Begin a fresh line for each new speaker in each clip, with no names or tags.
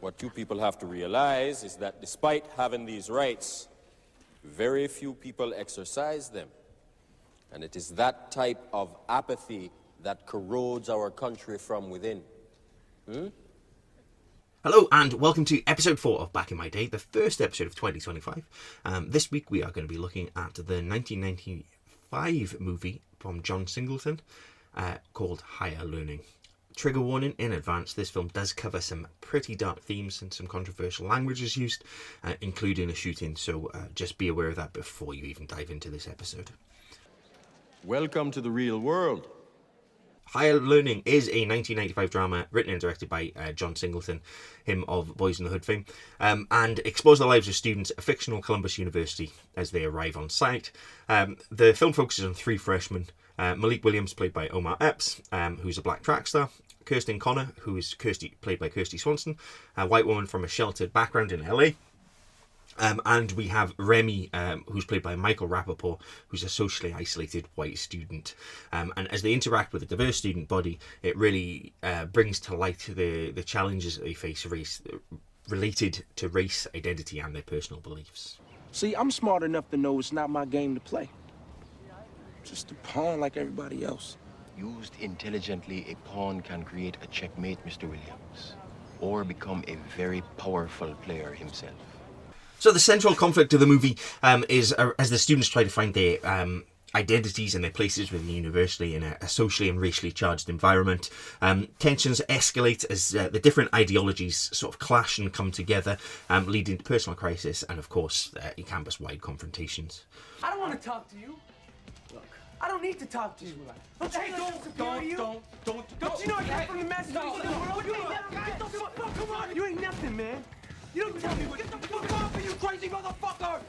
What you people have to realize is that despite having these rights, very few people exercise them. And it is that type of apathy that corrodes our country from within.
Hello and welcome to episode 4 of Back in My Day, the first episode of 2025. This week we are going to be looking at the 1995 movie from John Singleton called Higher Learning. Trigger warning in advance, this film does cover some pretty dark themes and some controversial languages used, including a shooting, so just be aware of that before you even dive into this episode.
Welcome to the real world.
Higher Learning is a 1995 drama written and directed by John Singleton, him of Boys in the Hood fame, and explores the lives of students at a fictional Columbus University as they arrive on site. The film focuses on 3 freshmen, Malik Williams, played by Omar Epps, who's a black track star, Kirsten Connor, who is played by Kirsty Swanson, a white woman from a sheltered background in LA. And we have Remy, who's played by Michael Rappaport, who's a socially isolated white student. And as they interact with a diverse student body, it really brings to light the challenges that they face related to race, identity, and their personal beliefs.
See, I'm smart enough to know it's not my game to play. Just a pawn like everybody else.
Used intelligently, a pawn can create a checkmate, Mr. Williams, or become a very powerful player himself.
So the central conflict of the movie is as the students try to find their identities and their places within the university in a socially and racially charged environment. Tensions escalate as the different ideologies sort of clash and come together, leading to personal crisis and, of course, campus-wide confrontations.
I don't want to talk to you. Look, I don't need to talk to you. Don't you know I came from the Massachusetts world? Come on, you ain't nothing, man. You don't tell me what. Get the fuck off, you crazy motherfucker!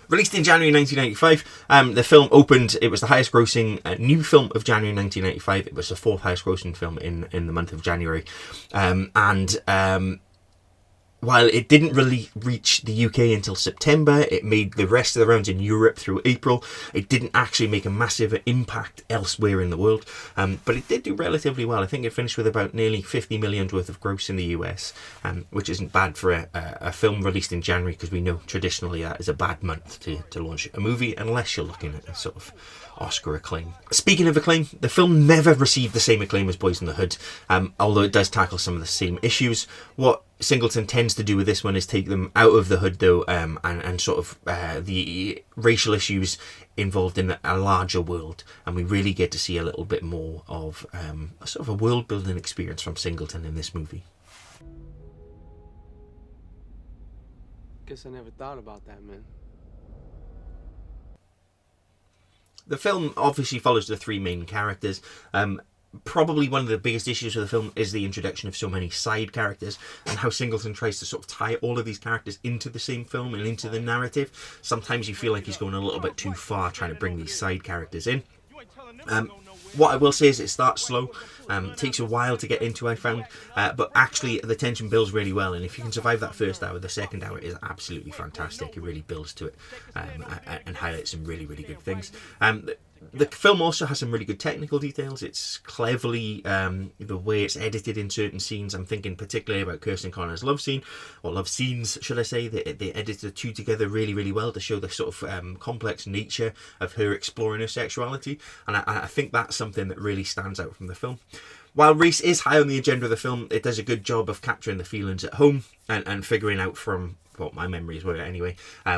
Released in January 1995, the film opened. It was the highest grossing new film of January 1995. It was the 4th highest grossing film in the month of January. While it didn't really reach the UK until September, it made the rest of the rounds in Europe through April. It didn't actually make a massive impact elsewhere in the world, but it did do relatively well. I think it finished with about nearly 50 million worth of gross in the US, which isn't bad for a film released in January, because we know traditionally that is a bad month to launch a movie, unless you're looking at a sort of Oscar acclaim. Speaking of acclaim, the film never received the same acclaim as Boys in the Hood, although it does tackle some of the same issues. What Singleton tends to do with this one is take them out of the hood, though, and sort of the racial issues involved in a larger world, and we really get to see a little bit more of a sort of a world-building experience from Singleton in this movie.
Guess I never thought about that, man.
The film obviously follows the 3 main characters. Probably one of the biggest issues with the film is the introduction of so many side characters, and how Singleton tries to sort of tie all of these characters into the same film and into the narrative. Sometimes you feel like he's going a little bit too far trying to bring these side characters in. What I will say is it starts slow, takes a while to get into, I found, but actually the tension builds really well, and if you can survive that first hour, the second hour is absolutely fantastic. It really builds to it and highlights some really, really good things. The film also has some really good technical details. It's cleverly, the way it's edited in certain scenes. I'm thinking particularly about Kirsten Connor's love scene, or love scenes, should I say. They edited the 2 together really, really well to show the sort of complex nature of her exploring her sexuality. And I think that's something that really stands out from the film. While race is high on the agenda of the film, it does a good job of capturing the feelings at home and figuring out from what my memories were anyway,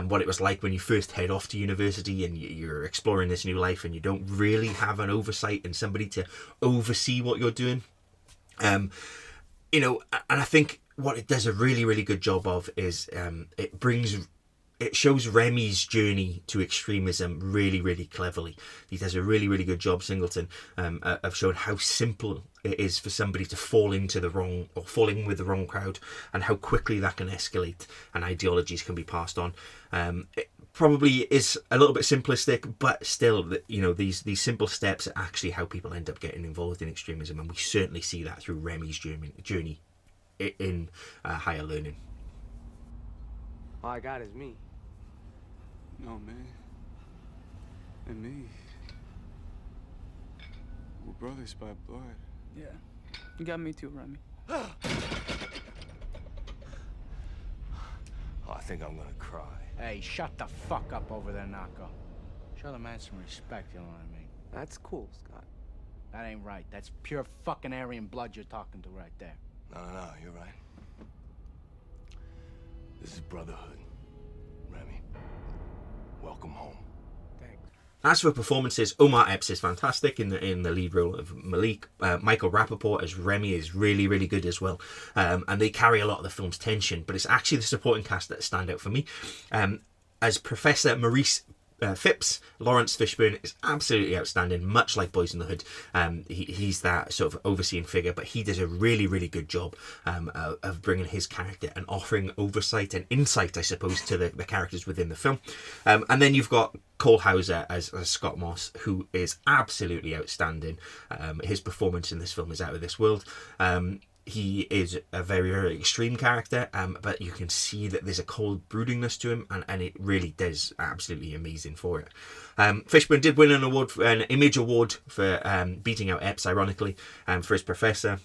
what it was like when you first head off to university and you're exploring this new life and you don't really have an oversight and somebody to oversee what you're doing. And I think what it does a really, really good job of is it shows Remy's journey to extremism really, really cleverly. He does a really, really good job, Singleton, of showing how simple it is for somebody to fall in with the wrong crowd, and how quickly that can escalate and ideologies can be passed on. It probably is a little bit simplistic, but still, these simple steps are actually how people end up getting involved in extremism, and we certainly see that through Remy's journey in Higher Learning.
All I got is me.
No, man. And me. We're brothers by blood.
Yeah. You got me too, Remy. think I'm gonna cry.
Hey, shut the fuck up over there, Narco. Show the man some respect, you know what I mean?
That's cool, Scott.
That ain't right. That's pure fucking Aryan blood you're talking to right there.
No, you're right. This is brotherhood. Remy, welcome home.
Thanks.
As for performances, Omar Epps is fantastic in the lead role of Malik. Michael Rappaport as Remy is really, really good as well. And they carry a lot of the film's tension, but it's actually the supporting cast that stand out for me. As Professor Maurice Phipps, Lawrence Fishburne is absolutely outstanding, much like Boys in the Hood. He's that sort of overseeing figure, but he does a really, really good job of bringing his character and offering oversight and insight, I suppose, to the characters within the film. And then you've got Cole Hauser as Scott Moss, who is absolutely outstanding. His performance in this film is out of this world. He is a very, very extreme character, but you can see that there's a cold broodingness to him, and it really does absolutely amazing for it. Fishburne did win an Image Award for beating out Epps, ironically, for his Professor.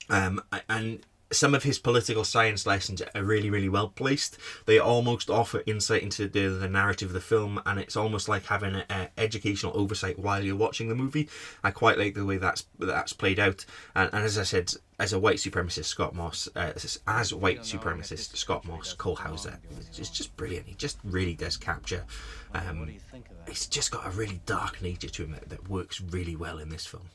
And some of his political science lessons are really, really well placed. They almost offer insight into the narrative of the film, and it's almost like having an educational oversight while you're watching the movie. I quite like the way that's played out. And as I said, as a white supremacist, Scott Moss, Cole Hauser is just brilliant. He just really does capture. He's just got a really dark nature to him that works really well in this film.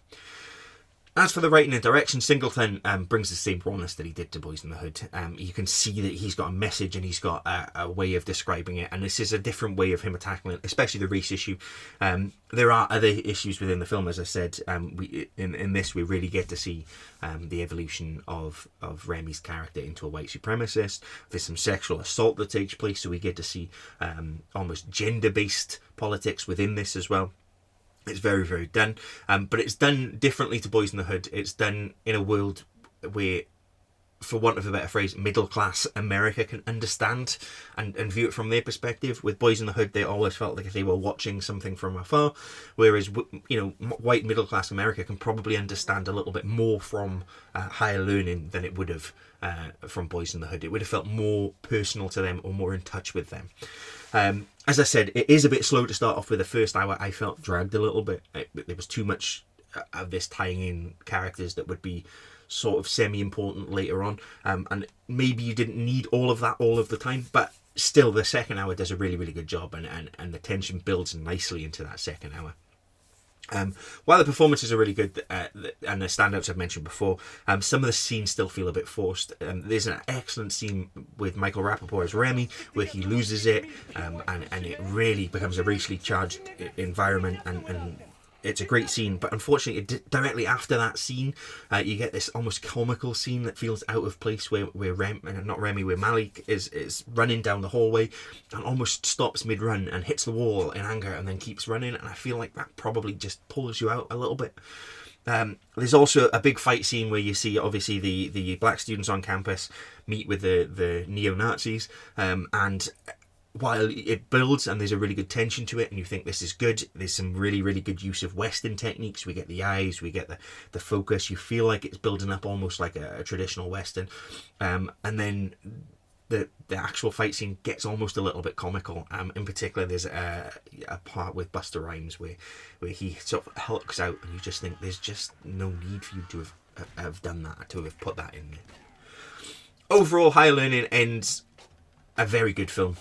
As for the writing and direction, Singleton brings the same rawness that he did to Boys in the Hood. You can see that he's got a message and he's got a way of describing it, and this is a different way of him tackling it, especially the race issue. There are other issues within the film, as I said. In this, we really get to see the evolution of Remy's character into a white supremacist. There's some sexual assault that takes place, so we get to see almost gender-based politics within this as well. It's very, very done, but it's done differently to Boys in the Hood. It's done in a world where, for want of a better phrase, middle-class America can understand and view it from their perspective. With Boys in the Hood, they always felt like they were watching something from afar, whereas, white middle-class America can probably understand a little bit more from Higher Learning than it would have from Boys in the Hood. It would have felt more personal to them or more in touch with them. As I said, it is a bit slow to start off with. The first hour I felt dragged a little bit. There was too much of this tying in characters that would be sort of semi-important later on, and maybe you didn't need all of that all of the time, but still the second hour does a really, really good job, and the tension builds nicely into that second hour. While the performances are really good and the standouts I've mentioned before, some of the scenes still feel a bit forced. There's an excellent scene with Michael Rappaport as Remy where he loses it, and it really becomes a racially charged environment, and it's a great scene. But unfortunately, directly after that scene, you get this almost comical scene that feels out of place where Malik is running down the hallway and almost stops mid-run and hits the wall in anger and then keeps running, and I feel like that probably just pulls you out a little bit. There's also a big fight scene where you see obviously the black students on campus meet with the neo-Nazis, and while it builds and there's a really good tension to it and you think this is good, there's some really, really good use of Western techniques. We get the eyes, we get the focus. You feel like it's building up almost like a traditional Western. And then the actual fight scene gets almost a little bit comical. In particular, there's a part with Busta Rhymes where he sort of hulks out and you just think there's just no need for you to have done that, to have put that in there. Overall, Higher Learning ends a very good film.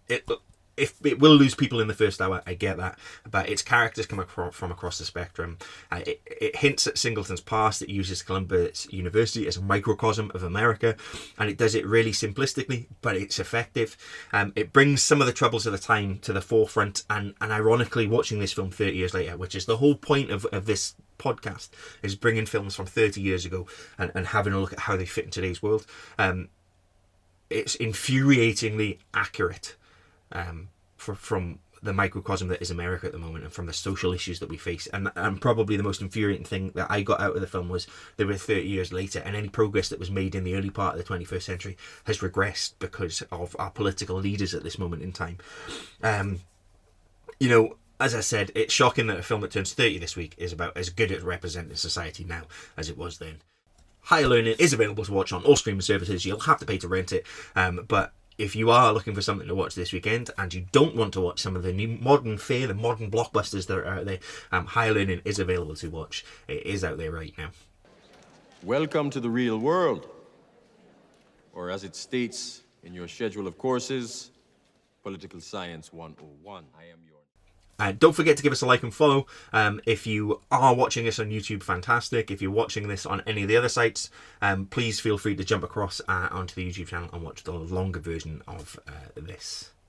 It will lose people in the first hour, I get that, but its characters come from across the spectrum. It hints at Singleton's past. It uses Columbia University as a microcosm of America, and it does it really simplistically, but it's effective. It brings some of the troubles of the time to the forefront, and ironically, watching this film 30 years later, which is the whole point of this podcast, is bringing films from 30 years ago and having a look at how they fit in today's world. It's infuriatingly accurate from the microcosm that is America at the moment and from the social issues that we face. And probably the most infuriating thing that I got out of the film was they were 30 years later, and any progress that was made in the early part of the 21st century has regressed because of our political leaders at this moment in time. As I said, it's shocking that a film that turns 30 this week is about as good at representing society now as it was then. Higher Learning is available to watch on all streaming services. You'll have to pay to rent it, but if you are looking for something to watch this weekend and you don't want to watch some of the new modern fare, the modern blockbusters that are out there, Higher Learning is available to watch. It is out there right now.
Welcome to the real world, or as it states in your schedule of courses, Political Science 101. I am your...
Don't forget to give us a like and follow. If you are watching this on YouTube, fantastic. If you're watching this on any of the other sites, please feel free to jump across onto the YouTube channel and watch the longer version of this.